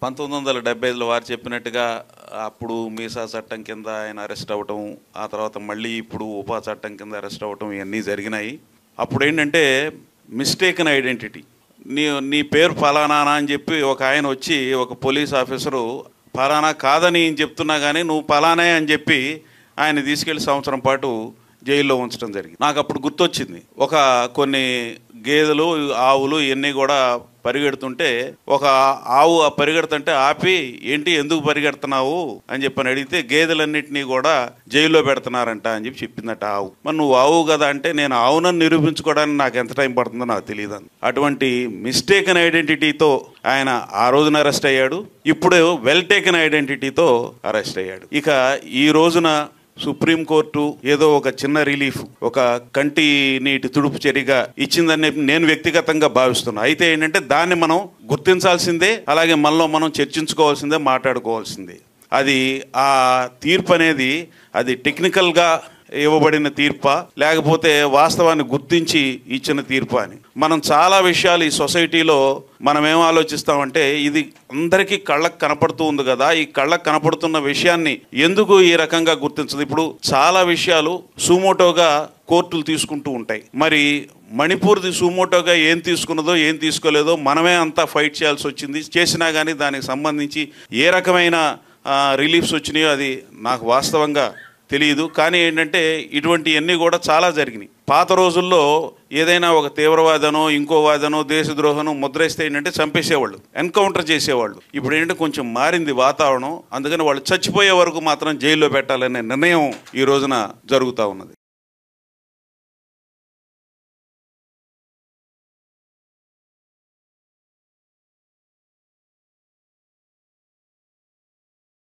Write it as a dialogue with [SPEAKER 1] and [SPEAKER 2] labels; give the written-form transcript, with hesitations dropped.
[SPEAKER 1] 1975లో వారు చెప్పినట్టుగా అప్పుడు మీసా చట్టం కింద ఆయన అరెస్ట్ అవ్వటం, ఆ తర్వాత మళ్ళీ ఇప్పుడు ఉపా చట్టం కింద అరెస్ట్ అవ్వటం ఇవన్నీ జరిగినాయి. అప్పుడు ఏంటంటే మిస్టేకన్ ఐడెంటిటీ, నీ నీ పేరు ఫలానా అని చెప్పి ఒక ఆయన వచ్చి, ఒక పోలీస్ ఆఫీసరు ఫలానా కాదని చెప్తున్నా కానీ నువ్వు ఫలానే అని చెప్పి ఆయన తీసుకెళ్లి సంవత్సరం పాటు జైల్లో ఉంచడం జరిగింది. నాకు అప్పుడు గుర్తొచ్చింది, కొన్ని గేదెలు ఆవులు ఇవన్నీ కూడా పరిగెడుతుంటే ఒక ఆవు పరిగెడుతుంటే ఆపి, ఏంటి ఎందుకు పరిగెడుతున్నావు అని చెప్పని అడిగితే గేదెలన్నింటినీ కూడా జైల్లో పెడుతున్నారంట అని చెప్పి చెప్పిందట ఆవు. మరి నువ్వు ఆవు కదా అంటే, నేను ఆవునని నిరూపించుకోవడానికి నాకు ఎంత టైం పడుతుందో నాకు తెలియదు. అటువంటి మిస్టేకన్ ఐడెంటిటీతో ఆయన ఆ రోజున అరెస్ట్ అయ్యాడు, ఇప్పుడు వెల్ టేకన్ ఐడెంటిటీతో అరెస్ట్ అయ్యాడు. ఇక ఈ రోజున సుప్రీంకోర్టు ఏదో ఒక చిన్న రిలీఫ్, ఒక కంటి నీటి తుడుపు చర్యగా ఇచ్చిందని నేను వ్యక్తిగతంగా భావిస్తున్నాను. అయితే ఏంటంటే దాన్ని మనం గుర్తించాల్సిందే, అలాగే మనలో మనం చర్చించుకోవాల్సిందే, మాట్లాడుకోవాల్సిందే. అది ఆ తీర్పు అనేది అది టెక్నికల్గా ఇవ్వబడిన తీర్పా లేకపోతే వాస్తవాన్ని గుర్తించి ఇచ్చిన తీర్పు అని. మనం చాలా విషయాలు ఈ సొసైటీలో మనం ఏం ఆలోచిస్తామంటే, ఇది అందరికీ కళ్ళకు కనపడుతూ ఉంది కదా, ఈ కళ్ళకు కనపడుతున్న విషయాన్ని ఎందుకు ఈ రకంగా గుర్తించదు? ఇప్పుడు చాలా విషయాలు సుమోటోగా కోర్టులు తీసుకుంటూ ఉంటాయి. మరి మణిపూర్ది సుమోటోగా ఏం తీసుకున్నదో ఏం తీసుకోలేదో మనమే అంతా ఫైట్ చేయాల్సి వచ్చింది. చేసినా కానీ దానికి సంబంధించి ఏ రకమైన రిలీఫ్స్ వచ్చినాయో అది నాకు వాస్తవంగా తెలియదు. కానీ ఏంటంటే ఇటువంటివన్నీ కూడా చాలా జరిగినాయి. పాత రోజుల్లో ఏదైనా ఒక తీవ్రవాదనో ఇంకో వాదనో దేశద్రోహనో ముద్రేస్తే ఏంటంటే చంపేసేవాళ్ళు, ఎన్కౌంటర్ చేసేవాళ్ళు. ఇప్పుడు ఏంటంటే కొంచెం మారింది వాతావరణం, అందుకని వాళ్ళు చచ్చిపోయే వరకు మాత్రం జైల్లో పెట్టాలనే నిర్ణయం ఈ రోజున జరుగుతూ ఉన్నది.